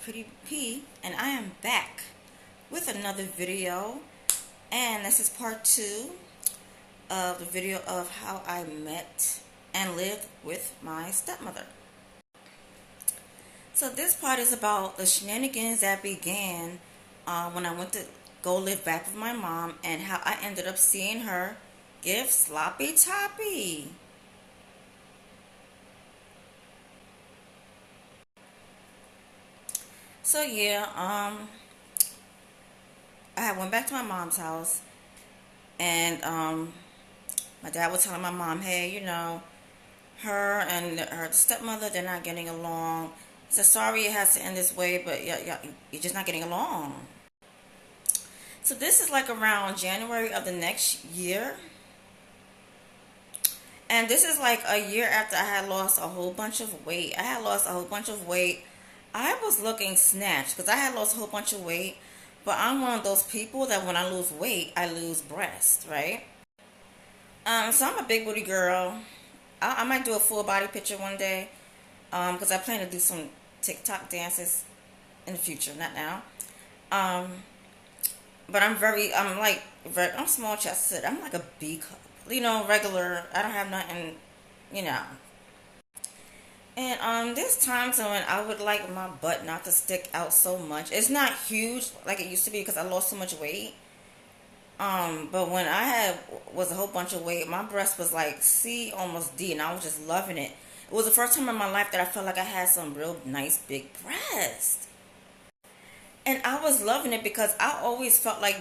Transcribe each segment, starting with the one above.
Pretty P, and I am back with another video, and this is part 2 of the video of how I met and lived with my stepmother. So this part is about the shenanigans that began when I went to go live back with my mom, and how I ended up seeing her give sloppy toppy. So yeah, I went back to my mom's house, and my dad was telling my mom, hey, her and her stepmother, they're not getting along. He said, sorry it has to end this way, but yeah, you're just not getting along. So this is like around January of the next year. And this is like a year after I had lost a whole bunch of weight. I had lost a whole bunch of weight. I was looking snatched because I had lost a whole bunch of weight. But I'm one of those people that when I lose weight, I lose breast, right? So I'm a big booty girl. I might do a full body picture one day, because I plan to do some TikTok dances in the future, not now. Um, but I'm small chested. I'm like a B cup, regular. I don't have nothing, you know. And there's times when I would like my butt not to stick out so much. It's not huge like it used to be because I lost so much weight. But when I had was a whole bunch of weight, my breast was like C, almost D, and I was just loving it. It was the first time in my life that I felt like I had some real nice big breasts. And I was loving it because I always felt like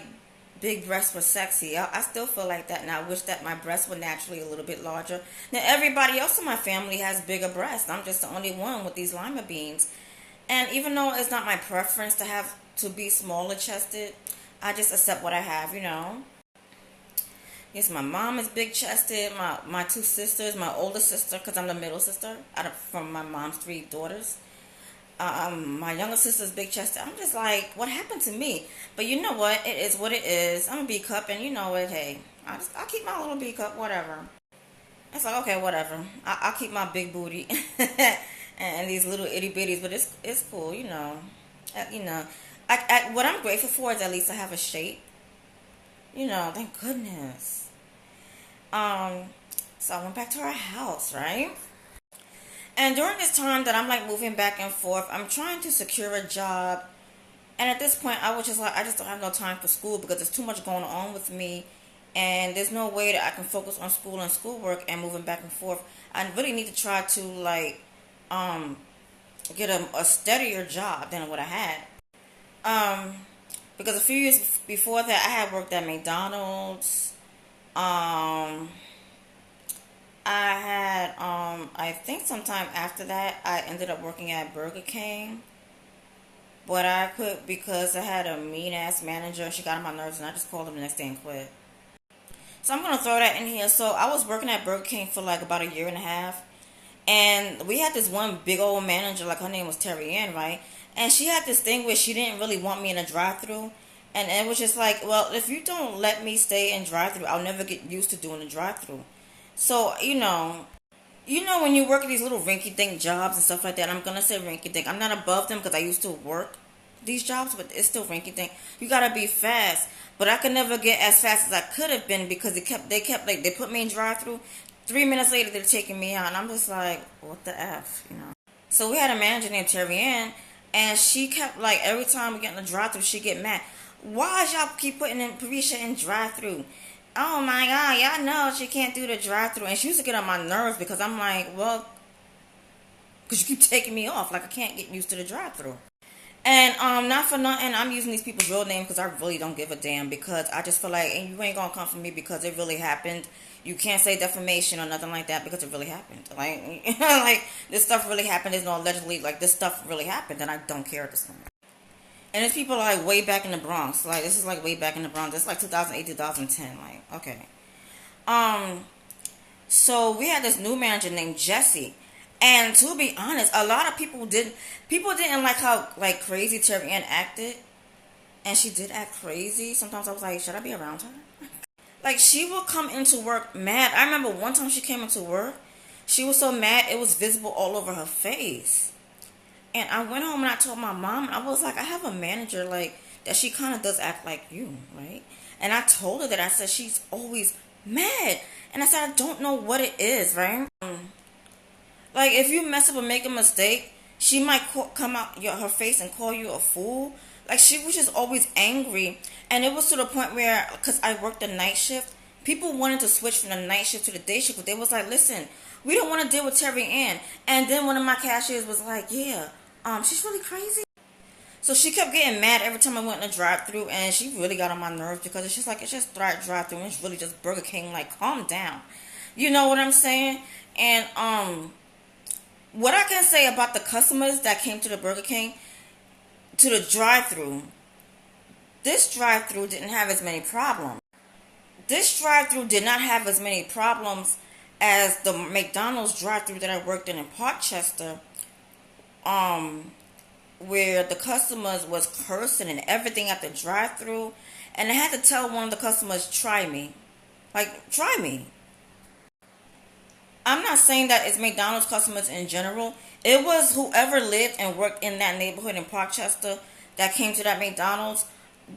big breasts were sexy. I still feel like that, and I wish that my breasts were naturally a little bit larger. Now, everybody else in my family has bigger breasts. I'm just the only one with these lima beans. And even though it's not my preference to be smaller chested, I just accept what I have. Yes, my mom is big chested. My two sisters, my older sister, because I'm the middle sister from my mom's 3 daughters. My younger sister's big chested. I'm just like, what happened to me? But you know what? It is what it is. I'm a B cup, and you know what? Hey, I'll keep my little B cup, whatever. It's like, okay, whatever. I'll keep my big booty and these little itty bitties, but it's cool. Uh, you know, what I'm grateful for is at least I have a shape. Thank goodness. Um, so I went back to our house, right? And during this time that I'm like moving back and forth, I'm trying to secure a job. And at this point, I was just like, I just don't have no time for school because there's too much going on with me. And there's no way that I can focus on school and schoolwork and moving back and forth. I really need to try to um, get a steadier job than what I had. Um, because a few years before that, I had worked at McDonald's. Um, I think sometime after that, I ended up working at Burger King. But I quit because I had a mean ass manager. She got on my nerves, and I just called him the next day and quit. So I'm gonna throw that in here. So I was working at Burger King for like about a year and a half, and we had this one big old manager. Like her name was Terry Ann, right? And she had this thing where she didn't really want me in a drive-through, and it was just like, well, if you don't let me stay in drive-through, I'll never get used to doing a drive-through. So when you work at these little rinky-dink jobs and stuff like that, I'm gonna say rinky-dink. I'm not above them because I used to work these jobs, but it's still rinky-dink. You gotta be fast, but I could never get as fast as I could have been because they kept like they put me in drive-through. 3 minutes later, they're taking me out, and I'm just like, what the f. So we had a manager named Terry Ann, and she kept like every time we get in the drive-through, she get mad. Why y'all keep putting in Parisha in drive-through? Oh my god, y'all know she can't do the drive-through, and she used to get on my nerves because I'm like, well, because you keep taking me off, like I can't get used to the drive-through. And not for nothing, I'm using these people's real names because I really don't give a damn, because I just feel like, and you ain't gonna come for me because it really happened. You can't say defamation or nothing like that because it really happened. Like, like this stuff really happened. There's no allegedly, like this stuff really happened, and I don't care at this point. And it's people like way back in the Bronx. Like this is like way back in the Bronx. It's like 2008, 2010. Like okay. Um. So we had this new manager named Jesse, and to be honest, a lot of people didn't like how like crazy Terry Ann acted, and she did act crazy. Sometimes I was like, should I be around her? Like she would come into work mad. I remember one time she came into work, she was so mad it was visible all over her face. And I went home and I told my mom, and I was like, I have a manager like that. She kind of does act like you, right? And I told her that. I said she's always mad, and I said I don't know what it is, right? Like if you mess up and make a mistake, she might come out her face and call you a fool. Like she was just always angry, and it was to the point where, because I worked the night shift, people wanted to switch from the night shift to the day shift, but they was like, listen, we don't want to deal with Terry Ann. And then one of my cashiers was like, yeah, she's really crazy. So she kept getting mad every time I went in the drive-through, and she really got on my nerves because it's just like, it's just drive-through, and it's really just Burger King. Like, calm down. You know what I'm saying? And what I can say about the customers that came to the Burger King, to the drive-through, this drive-through didn't have as many problems. This drive-through did not have as many problems as the McDonald's drive-through that I worked in Parkchester, where the customers was cursing and everything at the drive-through, and I had to tell one of the customers, try me. Like, try me. I'm not saying that it's McDonald's customers in general. It was whoever lived and worked in that neighborhood in Parkchester that came to that McDonald's.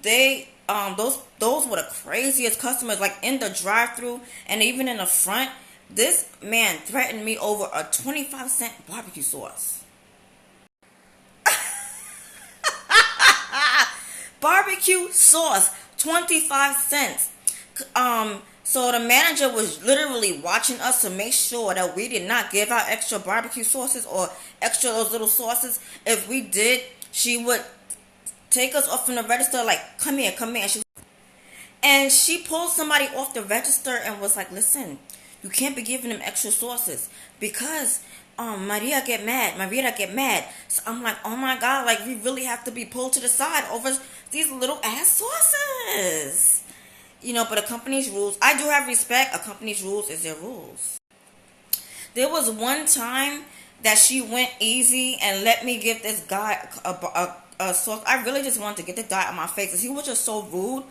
They those were the craziest customers. Like in the drive-through and even in the front, this man threatened me over a 25-cent barbecue sauce. Barbecue sauce, 25 cents. So the manager was literally watching us to make sure that we did not give out extra barbecue sauces or extra those little sauces. If we did, she would take us off from the register, like, come here, come here. And she pulled somebody off the register and was like, listen, you can't be giving them extra sauces because Maria get mad. So I'm like, oh my God, like we really have to be pulled to the side over these little ass sauces. You know, but a company's rules, I do have respect. A company's rules is their rules. There was one time that she went easy and let me give this guy a sauce. I really just wanted to get the guy on my face because he was just so rude.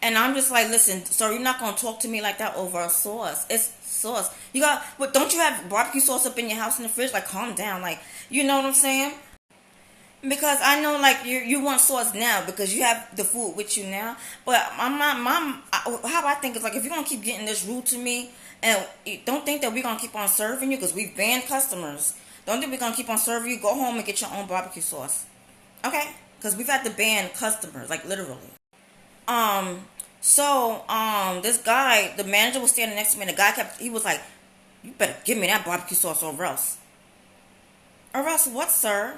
And I'm just like, listen, sir, you're not going to talk to me like that over a sauce. It's sauce. You got, but don't you have barbecue sauce up in your house in the fridge? Like, calm down. Like, you know what I'm saying? Because I know, like, you want sauce now because you have the food with you now. But how I think is, like, if you're going to keep getting this rude to me, and don't think that we're going to keep on serving you because we've banned customers. Don't think we're going to keep on serving you. Go home and get your own barbecue sauce. Okay? Because we've had to ban customers, like, literally. This guy, the manager was standing next to me, and the guy he was like, you better give me that barbecue sauce or else. Or else what, sir?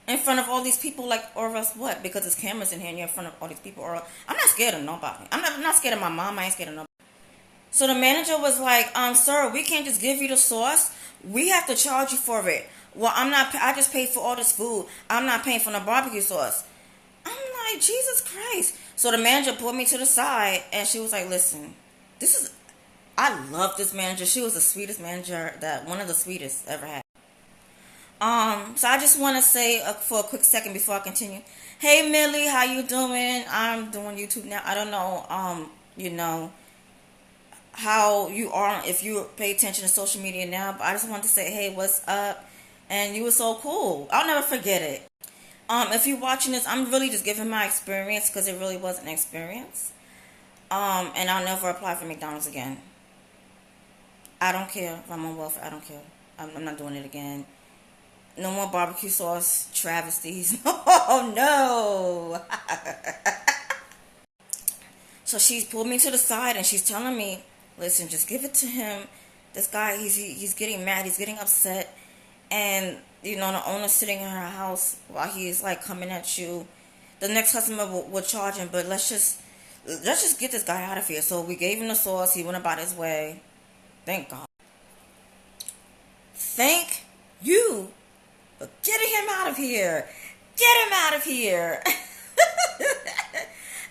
In front of all these people, like, or else what? Because there's cameras in here and you're in front of all these people. Or I'm not scared of nobody. I'm not scared of my mom. I ain't scared of nobody. So the manager was like, sir, we can't just give you the sauce. We have to charge you for it. Well, I just paid for all this food. I'm not paying for no barbecue sauce. I'm like, Jesus Christ. So the manager pulled me to the side and she was like, listen, I love this manager. She was the sweetest manager, one of the sweetest ever had. So I just want to say for a quick second before I continue. Hey Millie, how you doing? I'm doing YouTube now. I don't know, you know, how you are if you pay attention to social media now, but I just wanted to say, hey, what's up? And you were so cool. I'll never forget it. If you're watching this, I'm really just giving my experience because it really was an experience. And I'll never apply for McDonald's again. I don't care if I'm on welfare. I don't care. I'm not doing it again. No more barbecue sauce travesties. Oh, no. So she's pulled me to the side and she's telling me, listen, just give it to him. This guy, he's getting mad. He's getting upset. And, you know, the owner's sitting in her house while he's, like, coming at you. The next customer will charge him, but let's just get this guy out of here. So we gave him the sauce. He went about his way. Thank God. Thank you for getting him out of here. Get him out of here.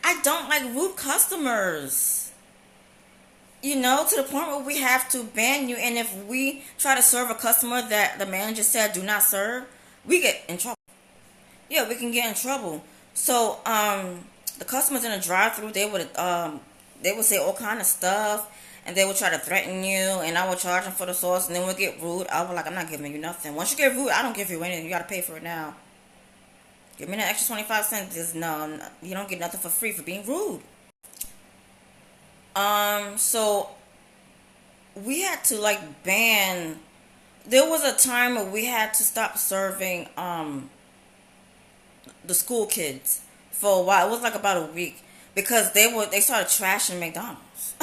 I don't like rude customers. You know, to the point where we have to ban you. And if we try to serve a customer that the manager said do not serve, we get in trouble. Yeah, we can get in trouble. So, the customers in the drive-thru, they would say all kind of stuff. and they would try to threaten you, and I would charge them for the sauce, and then would get rude. I was like, I'm not giving you nothing. Once you get rude, I don't give you anything. You gotta pay for it now. Give me that extra 25 cents. Just no, you don't get nothing for free for being rude. So we had to like ban. There was a time where we had to stop serving the school kids for a while. It was like about a week because they started trashing McDonald's.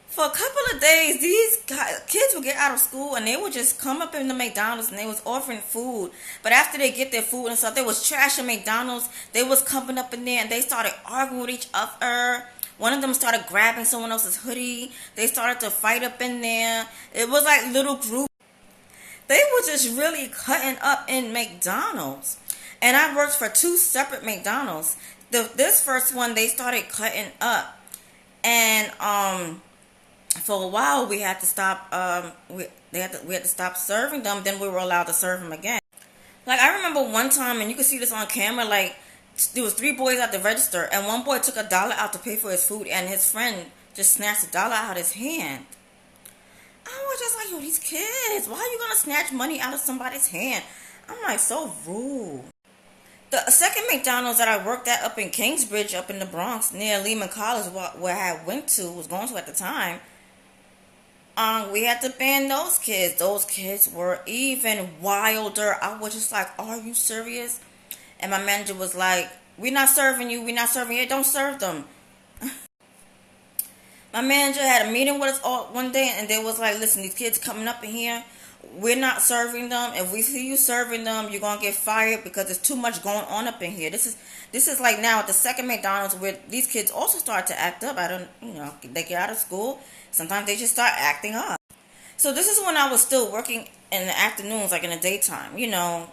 For a couple of days, kids would get out of school and they would just come up in the McDonald's and they was offering food. But after they get their food and stuff, they was trashing McDonald's. They was coming up in there and they started arguing with each other. One of them started grabbing someone else's hoodie. They started to fight up in there. It was like little groups. They were just really cutting up in McDonald's. And I worked for two separate McDonald's. This first one, they started cutting up. And for a while we had to stop we had to stop serving them. Then we were allowed to serve them again. Like I remember one time, and you can see this on camera, like there was three boys at the register and one boy took $1 out to pay for his food and his friend just snatched $1 out of his hand. I was just like, yo, these kids, why are you gonna snatch money out of somebody's hand? I'm like, so rude. The second McDonald's that I worked at up in Kingsbridge, up in the Bronx, near Lehman College, where I was going to at the time, we had to ban those kids. Those kids were even wilder. I was just like, are you serious? And my manager was like, we're not serving you. We're not serving you. Don't serve them. My manager had a meeting with us all one day, and they was like, listen, these kids coming up in here, we're not serving them. If we see you serving them, you're going to get fired because there's too much going on up in here. This is like now at the second McDonald's where these kids also start to act up. They get out of school. Sometimes they just start acting up. So this is when I was still working in the afternoons, like in the daytime,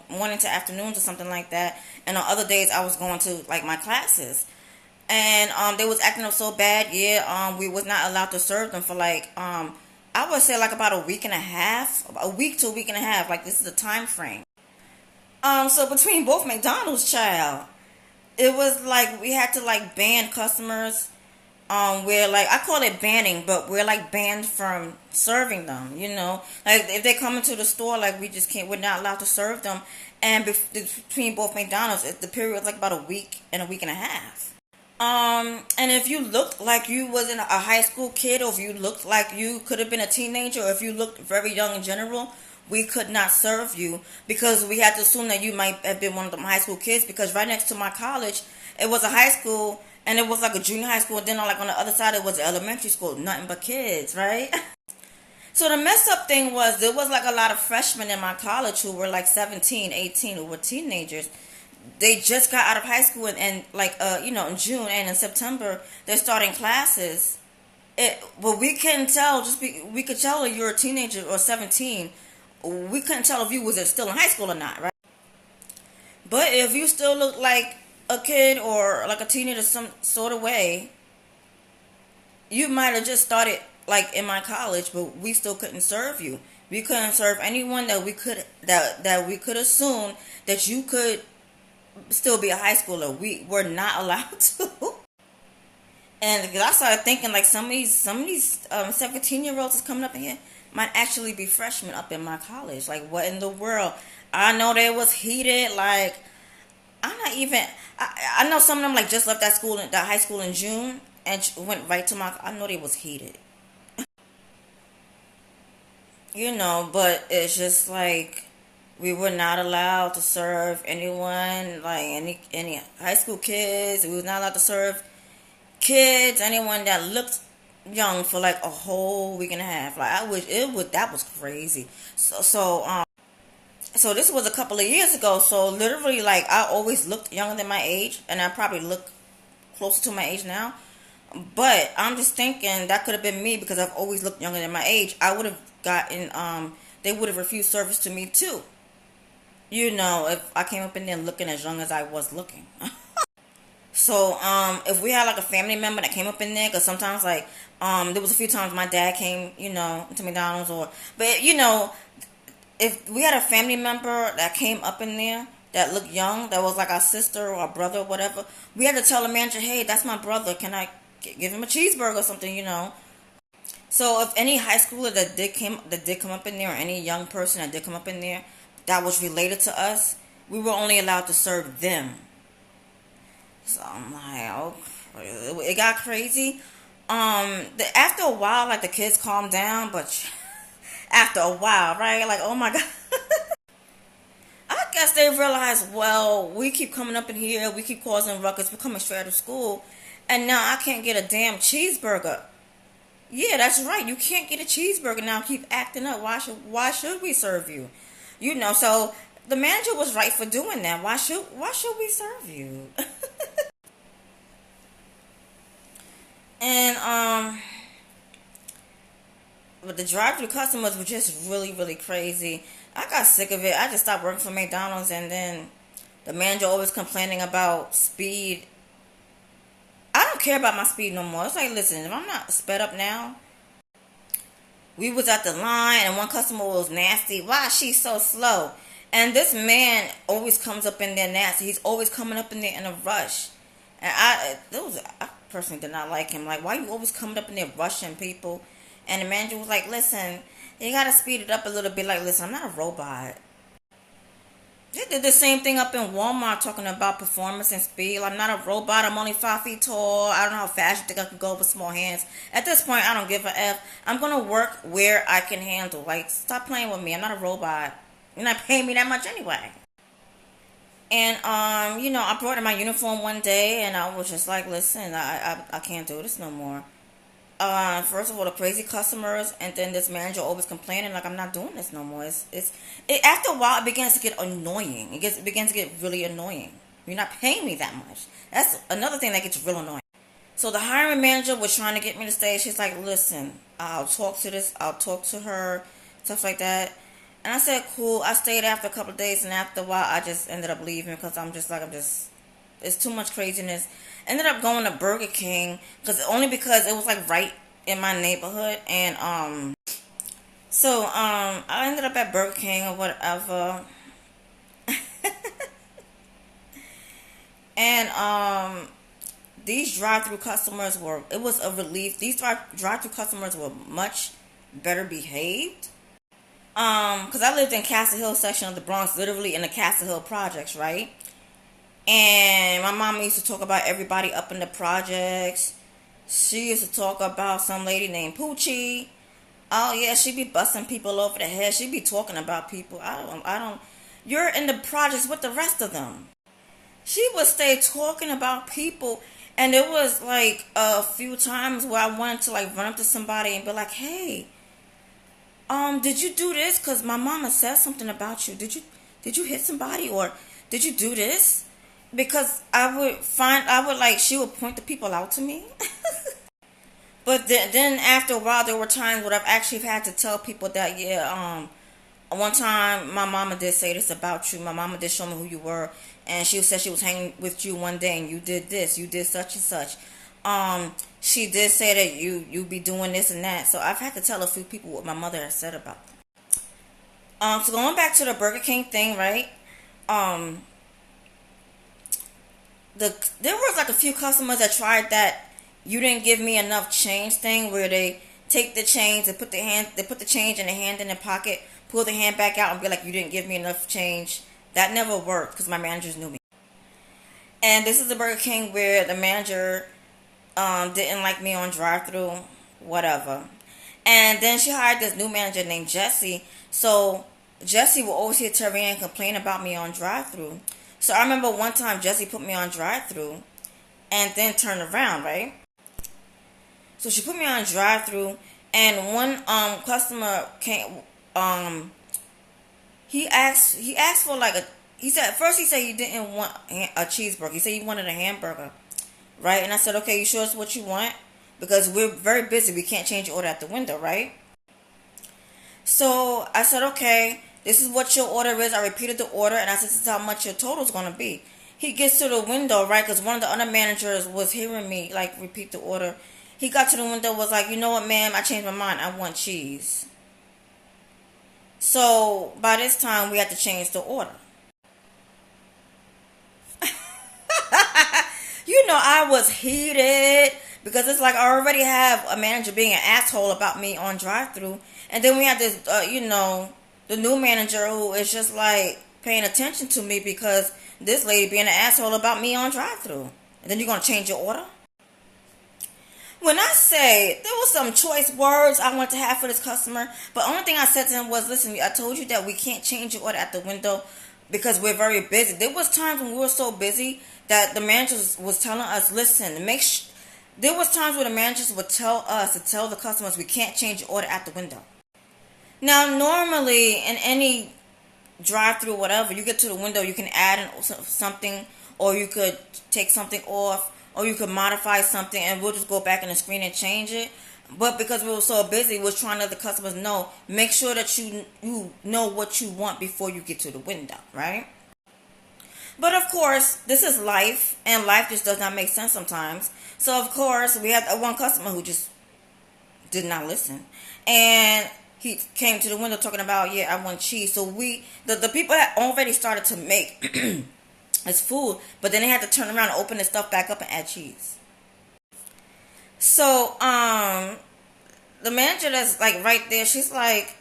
morning to afternoons or something like that. And on other days I was going to like my classes. And they was acting up so bad, we was not allowed to serve them for like I would say like about a week and a half, a week to a week and a half. Like this is the time frame. So between both McDonald's, child, it was like we had to like ban customers. We're like, I call it banning, but we're like banned from serving them. Like if they come into the store, like we just can't. We're not allowed to serve them. And between both McDonald's, the period was like about a week and a half. And if you looked like you wasn't a high school kid, or if you looked like you could have been a teenager, or if you looked very young in general, we could not serve you because we had to assume that you might have been one of them high school kids, because right next to my college, it was a high school, and it was like a junior high school, and then like on the other side, it was an elementary school, nothing but kids, right? So the mess up thing was, there was like a lot of freshmen in my college who were like 17, 18, who were teenagers. They just got out of high school, and in June and in September they're starting classes. But we couldn't tell. We could tell if you're a teenager or 17. We couldn't tell if you was still in high school or not, right? But if you still look like a kid or like a teenager some sort of way, you might have just started like in my college, but we still couldn't serve you. We couldn't serve anyone that we could assume that you could still be a high schooler. We were not allowed to. And I started thinking like some of these 17-year-olds that's coming up in here might actually be freshmen up in my college. Like, what in the world? I know they was heated. Like, I'm not even. I know some of them like just left that high school in June and went right to my. I know they was heated. But it's just like we were not allowed to serve anyone, like any high school kids. We was not allowed to serve kids, anyone that looked young for like a whole week and a half. Like that was crazy. So this was a couple of years ago. So literally, like I always looked younger than my age, and I probably look closer to my age now. But I'm just thinking that could have been me because I've always looked younger than my age. I would have gotten they would have refused service to me too. If I came up in there looking as young as I was looking. So, if we had like a family member that came up in there, because sometimes like, there was a few times my dad came, to McDonald's but if we had a family member that came up in there, that looked young, that was like our sister or our brother or whatever. We had to tell the manager, hey, that's my brother. Can I give him a cheeseburger or something? So if any high schooler that did come up in there, or any young person that did come up in there that was related to us, we were only allowed to serve them. So I'm like, oh, it got crazy. After a while, like the kids calmed down, but after a while, right? Like, oh my god. I guess they realized, well, we keep coming up in here, we keep causing ruckus, we're coming straight out of school, and now I can't get a damn cheeseburger. Yeah, that's right. You can't get a cheeseburger now. Keep acting up. Why should we serve you? So the manager was right for doing that. Why should we serve you? And but the drive-through customers were just really, really crazy. I got sick of it. I just stopped working for McDonald's, and then the manager always complaining about speed. I don't care about my speed no more. It's like, listen, if I'm not sped up now, we was at the line, and one customer was nasty. Why is she so slow? And this man always comes up in there nasty. He's always coming up in there in a rush. And I personally did not like him. Like, why you always coming up in there rushing people? And the manager was like, listen, you gotta speed it up a little bit. Like, listen, I'm not a robot. They did the same thing up in Walmart talking about performance and speed. I'm not a robot. I'm only 5 feet tall. I don't know how fast you think I can go with small hands. At this point, I don't give a F. I'm going to work where I can handle. Like, stop playing with me. I'm not a robot. You're not paying me that much anyway. And, I brought in my uniform one day, and I was just like, listen, I can't do this no more. First of all, the crazy customers, and then this manager always complaining like I'm not doing this no more. After a while it begins to get annoying. It begins to get really annoying. You're not paying me that much. That's another thing that gets real annoying. So the hiring manager was trying to get me to stay. She's like, listen, I'll talk to her, stuff like that. And I said, cool. I stayed after a couple of days, and after a while I just ended up leaving because it's too much craziness. Ended up going to Burger King because it was like right in my neighborhood, and I ended up at Burger King or whatever. And these drive-through customers it was a relief. These drive-through customers were much better behaved. Because I lived in Castle Hill section of the Bronx, literally in the Castle Hill projects, right? And my mama used to talk about everybody up in the projects. She used to talk about some lady named Poochie. Oh yeah, she be busting people over the head. She be talking about people. I don't. You're in the projects with the rest of them. She would stay talking about people, and it was like a few times where I wanted to like run up to somebody and be like, "Hey, did you do this? Cause my mama said something about you. Did you hit somebody, or did you do this?" Because she would point the people out to me. But then after a while, there were times where I've actually had to tell people that, yeah, one time my mama did say this about you. My mama did show me who you were, and she said she was hanging with you one day, and you did this, you did such and such. She did say that you be doing this and that. So I've had to tell a few people what my mother has said about them. So going back to the Burger King thing, right? Um, there was like a few customers that tried that you didn't give me enough change thing, where they take the change and put the change in the hand in the pocket, pull the hand back out and be like, you didn't give me enough change. That never worked because my managers knew me. And this is the Burger King where the manager didn't like me on drive-through, whatever. And then she hired this new manager named Jesse. So Jesse will always hear Terry and complain about me on drive-through. So I remember one time Jesse put me on drive-through and then turned around, right? So she put me on drive-through, and one customer came. He asked for like a. He said first he said he didn't want a cheeseburger. He said he wanted a hamburger, right? And I said, okay, you sure it's what you want? Because we're very busy. We can't change your order at the window, right? So I said, okay, this is what your order is. I repeated the order, and I said, this is how much your total is going to be. He gets to the window, right? Because one of the other managers was hearing me, like, repeat the order. He got to the window, was like, you know what, ma'am? I changed my mind. I want cheese. So by this time, we had to change the order. I was heated because it's like I already have a manager being an asshole about me on drive-through, and then we had this, the new manager who is just like paying attention to me because this lady being an asshole about me on drive-through, and then you're gonna change your order. When I say there was some choice words I wanted to have for this customer, but only thing I said to him was, listen, I told you that we can't change your order at the window because we're very busy. There was times when we were so busy that the managers was telling us, listen, there was times where the managers would tell us to tell the customers we can't change your order at the window. Now, normally in any drive-through or whatever, you get to the window, you can add something, or you could take something off, or you could modify something, and we'll just go back in the screen and change it. But because we were so busy, we were trying to let the customers know, make sure that you know what you want before you get to the window, right? But of course, this is life, and life just does not make sense sometimes. So of course, we had one customer who just did not listen, and he came to the window talking about, yeah, I want cheese. So the people had already started to make his food, but then they had to turn around and open the stuff back up and add cheese. So the manager that's like right there, she's like,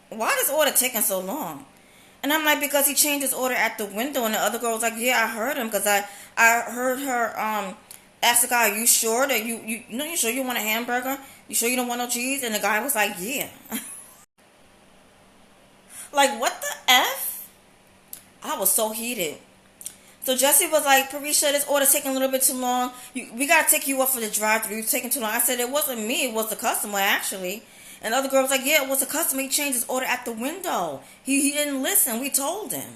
why is this order taking so long? And I'm like, because he changed his order at the window. And the other girl was like, yeah, I heard him, because I heard her ask the guy, you sure that you sure you want a hamburger? You sure you don't want no cheese? And the guy was like, yeah. Like, what the F? I was so heated. So Jesse was like, Parisha, this order's taking a little bit too long. We got to take you up for the drive-thru. You're taking too long. I said, it wasn't me. It was the customer, actually. And the other girl was like, yeah, it was the customer. He changed his order at the window. He didn't listen. We told him.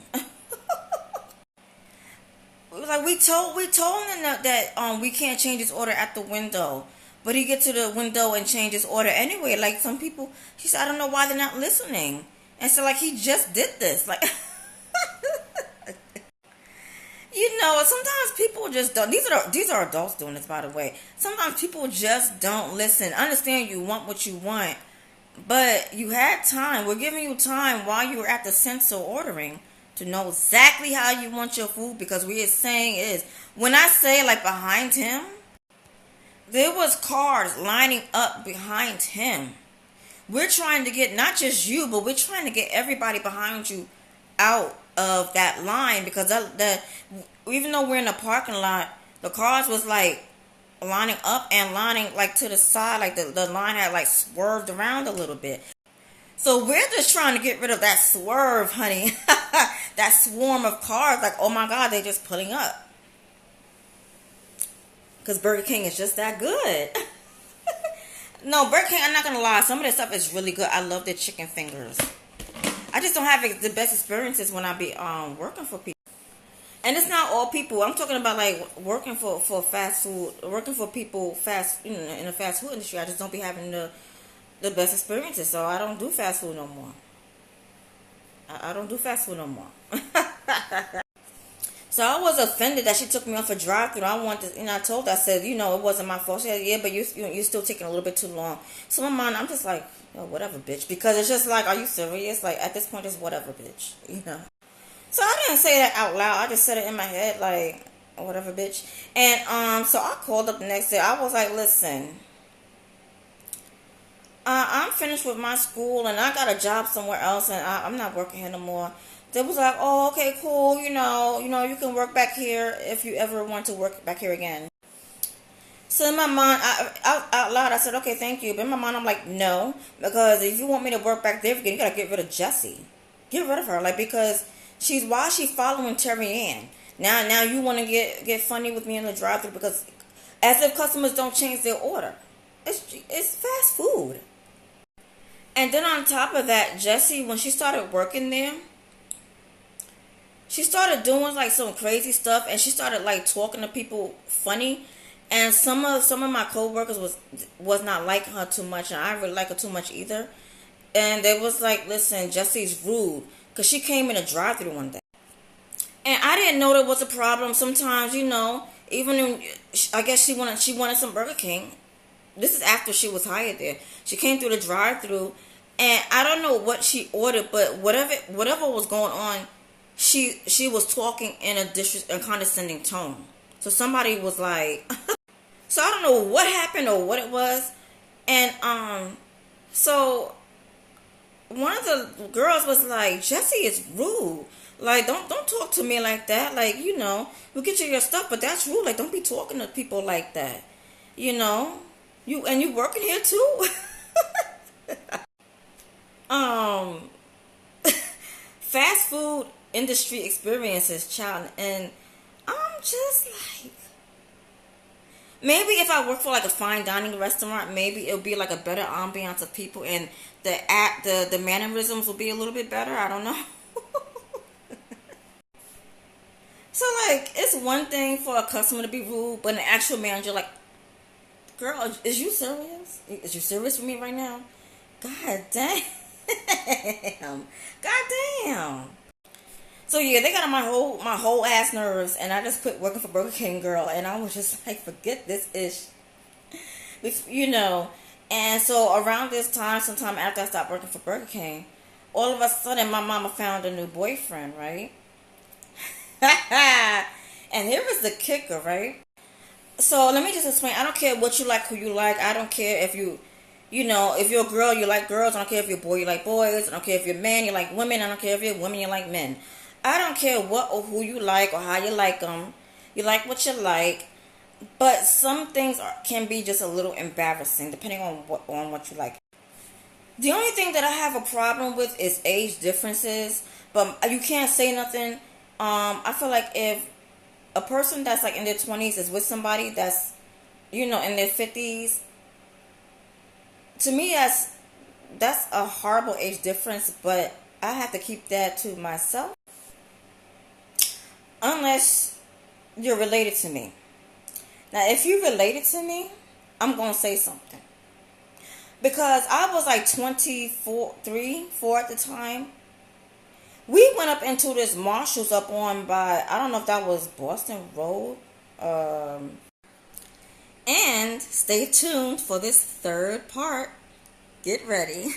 Like, we told him that we can't change his order at the window. But he get to the window and change his order anyway. Like, some people, she said, I don't know why they're not listening. And so, like, he just did this. Like, sometimes people just don't. These are adults doing this, by the way. Sometimes people just don't listen. I understand you want what you want, but you had time. We're giving you time while you were at the sensor ordering to know exactly how you want your food, because what we're saying is, when I say, like, behind him, there was cars lining up behind him. We're trying to get not just you, but we're trying to get everybody behind you out of that line, because even though we're in a parking lot, the cars was like lining up and lining like to the side, like the line had like swerved around a little bit. So we're just trying to get rid of that swerve, honey. That swarm of cars, like, oh my God, they're just pulling up. Because Burger King is just that good. No, Burger King, I'm not going to lie, some of their stuff is really good. I love their chicken fingers. I just don't have the best experiences when I be working for people. And it's not all people. I'm talking about like working for fast food, working for people in the fast food industry. I just don't be having the best experiences. So I don't do fast food no more. I don't do fast food no more. So I was offended that she took me off a drive-thru. I told her, I said, it wasn't my fault. She said, yeah, but you're still taking a little bit too long. So in my mind, I'm just like, whatever, bitch. Because it's just like, are you serious? Like, at this point, it's whatever, bitch. So I didn't say that out loud. I just said it in my head, like, whatever, bitch. And so I called up the next day. I was like, listen, I'm finished with my school, and I got a job somewhere else, and I'm not working here no more. They was like, oh, okay, cool, you can work back here if you ever want to work back here again. So in my mind, out loud, I said, okay, thank you. But in my mind, I'm like, no, because if you want me to work back there again, you got to get rid of Jessie. Get rid of her, like, because why is she following Terry Ann? Now you want to get funny with me in the drive-thru, because as if customers don't change their order. It's fast food. And then on top of that, Jessie, when she started working there, she started doing like some crazy stuff, and she started like talking to people funny. And some of my coworkers was not liking her too much, and I didn't really like her too much either. And they was like, listen, Jessie's rude, because she came in a drive-thru one day, and I didn't know there was a problem. Sometimes, even when, I guess she wanted some Burger King. This is after she was hired there. She came through the drive-thru, and I don't know what she ordered, but whatever was going on, she was talking in a condescending tone So somebody was like, so I don't know what happened or what it was, and so one of the girls was like, Jesse is rude. Like, don't talk to me like that. Like, we'll get you your stuff, but that's rude. Like, don't be talking to people like that. You know, you working here too. um, Fast food industry experiences, child, and I'm just like, maybe if I work for like a fine dining restaurant, maybe it'll be like a better ambiance of people, and the mannerisms will be a little bit better. I don't know. So like, it's one thing for a customer to be rude, but an actual manager like, girl, is you serious? Is you serious with me right now? God damn. God damn. So yeah, they got on my whole ass nerves, and I just quit working for Burger King, girl, and I was just like, forget this ish, you know. And so around this time, sometime after I stopped working for Burger King, all of a sudden my mama found a new boyfriend, right? And here was the kicker, right? So let me just explain. I don't care what you like, who you like. I don't care if if you're a girl, you like girls. I don't care if you're a boy, you like boys. I don't care if you're a man, you like women. I don't care if you're a woman, you like men. I don't care what or who you like or how you like them. You like what you like. But some things can be just a little embarrassing depending on what you like. The only thing that I have a problem with is age differences. But you can't say nothing. I feel like if a person that's like in their 20s is with somebody that's in their 50s, to me that's a horrible age difference, but I have to keep that to myself unless you're related to me. Now if you're related to me, I'm gonna say something, because I was like 24 3 4 at the time. We went up into this Marshalls up on by, I don't know if that was Boston Road. And stay tuned for this third part. Get ready.